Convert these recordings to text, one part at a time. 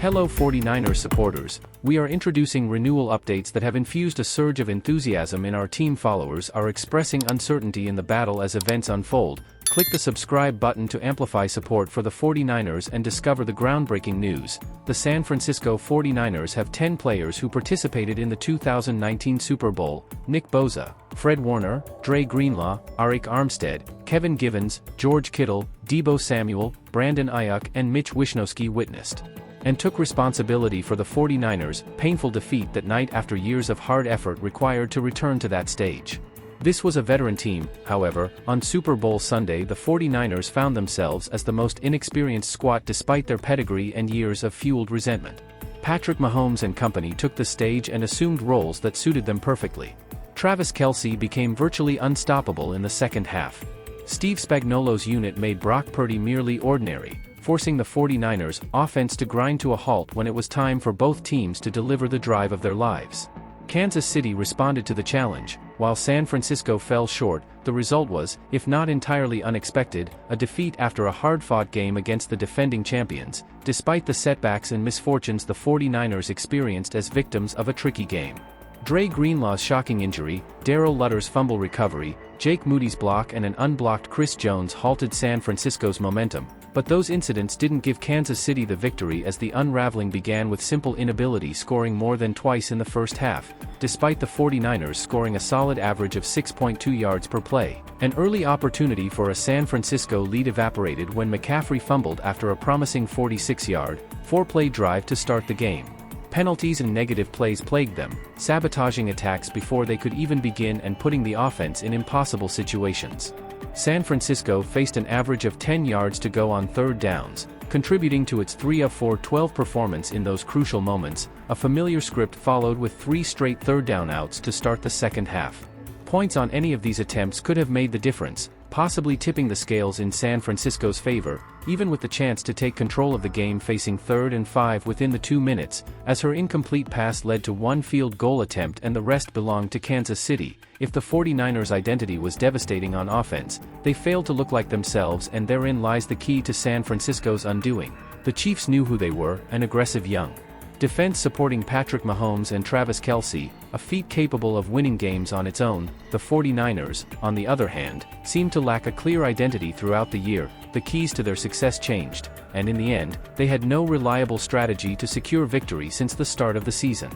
Hello 49ers supporters, we are introducing renewal updates that have infused a surge of enthusiasm in our team. Followers are expressing uncertainty in the battle as events unfold. Click the subscribe button to amplify support for the 49ers and discover the groundbreaking news. The San Francisco 49ers have 10 players who participated in the 2019 Super Bowl: Nick Bosa, Fred Warner, Dre Greenlaw, Arik Armstead, Kevin Givens, George Kittle, Deebo Samuel, Brandon Ayuk and Mitch Wishnowsky witnessed and took responsibility for the 49ers' painful defeat that night after years of hard effort required to return to that stage. This was a veteran team, however. On Super Bowl Sunday the 49ers found themselves as the most inexperienced squad despite their pedigree and years of fueled resentment. Patrick Mahomes and company took the stage and assumed roles that suited them perfectly. Travis Kelce became virtually unstoppable in the second half. Steve Spagnuolo's unit made Brock Purdy merely ordinary, forcing the 49ers' offense to grind to a halt when it was time for both teams to deliver the drive of their lives. Kansas City responded to the challenge, while San Francisco fell short. The result was, if not entirely unexpected, a defeat after a hard-fought game against the defending champions, despite the setbacks and misfortunes the 49ers experienced as victims of a tricky game. Dre Greenlaw's shocking injury, Darrell Lutter's fumble recovery, Jake Moody's block and an unblocked Chris Jones halted San Francisco's momentum, but those incidents didn't give Kansas City the victory as the unraveling began with simple inability scoring more than twice in the first half, despite the 49ers scoring a solid average of 6.2 yards per play. An early opportunity for a San Francisco lead evaporated when McCaffrey fumbled after a promising 46-yard, four-play drive to start the game. Penalties and negative plays plagued them, sabotaging attacks before they could even begin and putting the offense in impossible situations. San Francisco faced an average of 10 yards to go on third downs, contributing to its 3 of 4 12 performance in those crucial moments. A familiar script followed with 3 straight third down outs to start the second half. Points on any of these attempts could have made the difference, possibly tipping the scales in San Francisco's favor, even with the chance to take control of the game facing 3rd and 5 within the 2 minutes, as her incomplete pass led to one field goal attempt and the rest belonged to Kansas City. If the 49ers' identity was devastating on offense, they failed to look like themselves, and therein lies the key to San Francisco's undoing. The Chiefs knew who they were, an aggressive young defense supporting Patrick Mahomes and Travis Kelce, a feat capable of winning games on its own. The 49ers, on the other hand, seemed to lack a clear identity throughout the year. The keys to their success changed, and in the end, they had no reliable strategy to secure victory since the start of the season.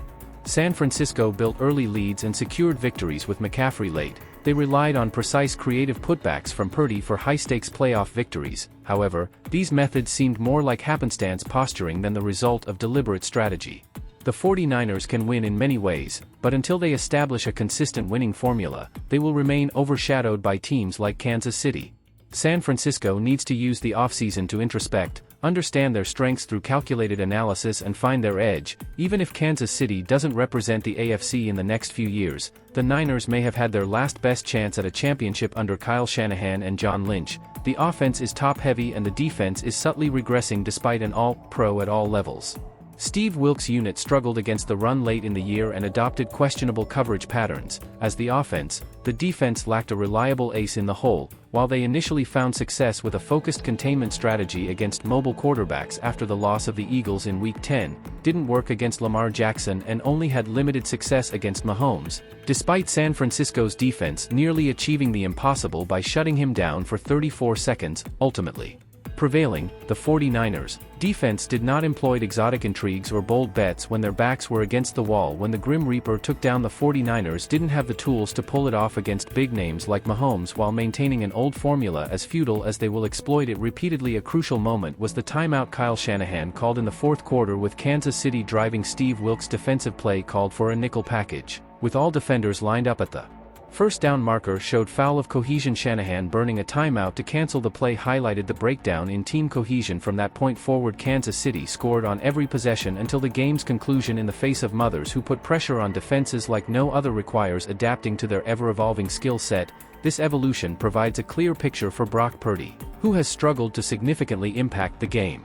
San Francisco built early leads and secured victories with McCaffrey late. They relied on precise creative putbacks from Purdy for high-stakes playoff victories. However, these methods seemed more like happenstance posturing than the result of deliberate strategy. The 49ers can win in many ways, but until they establish a consistent winning formula, they will remain overshadowed by teams like Kansas City. San Francisco needs to use the offseason to introspect, understand their strengths through calculated analysis and find their edge. Even if Kansas City doesn't represent the AFC in the next few years, the Niners may have had their last best chance at a championship under Kyle Shanahan and John Lynch. The offense is top-heavy and the defense is subtly regressing despite an all-pro at all levels. Steve Wilks' unit struggled against the run late in the year and adopted questionable coverage patterns. As the offense, the defense lacked a reliable ace in the hole. While they initially found success with a focused containment strategy against mobile quarterbacks after the loss of the Eagles in Week 10, didn't work against Lamar Jackson and only had limited success against Mahomes, despite San Francisco's defense nearly achieving the impossible by shutting him down for 34 seconds, ultimately prevailing. The 49ers' defense did not employ exotic intrigues or bold bets when their backs were against the wall. When the Grim Reaper took down the 49ers didn't have the tools to pull it off against big names like Mahomes while maintaining an old formula as futile as they will exploit it repeatedly. A crucial moment was the timeout Kyle Shanahan called in the fourth quarter with Kansas City driving. Steve Wilks' defensive play called for a nickel package, with all defenders lined up at the first down marker showed foul of cohesion. Shanahan burning a timeout to cancel the play highlighted the breakdown in team cohesion. From that point forward, Kansas City scored on every possession until the game's conclusion in the face of mothers who put pressure on defenses like no other. Requires adapting to their ever-evolving skill set. This evolution provides a clear picture for Brock Purdy, who has struggled to significantly impact the game.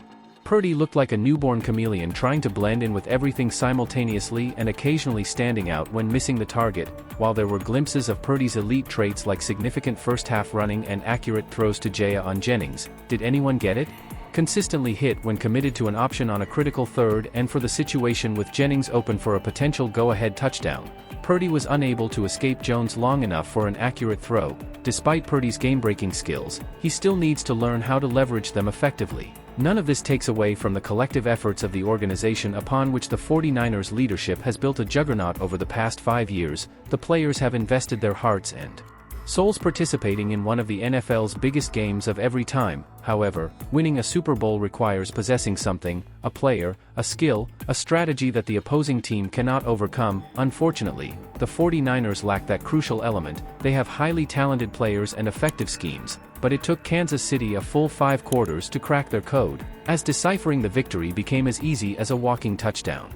Purdy looked like a newborn chameleon trying to blend in with everything simultaneously and occasionally standing out when missing the target. While there were glimpses of Purdy's elite traits like significant first-half running and accurate throws to Jaya on Jennings, did anyone get it? Consistently hit when committed to an option on a critical third and for the situation with Jennings open for a potential go-ahead touchdown, Purdy was unable to escape Jones long enough for an accurate throw. Despite Purdy's game-breaking skills, he still needs to learn how to leverage them effectively. None of this takes away from the collective efforts of the organization upon which the 49ers leadership has built a juggernaut over the past 5 years. The players have invested their hearts and souls participating in one of the NFL's biggest games of every time. However, winning a Super Bowl requires possessing something, a player, a skill, a strategy that the opposing team cannot overcome. Unfortunately, the 49ers lack that crucial element. They have highly talented players and effective schemes, but it took Kansas City a full 5 quarters to crack their code, as deciphering the victory became as easy as a walking touchdown.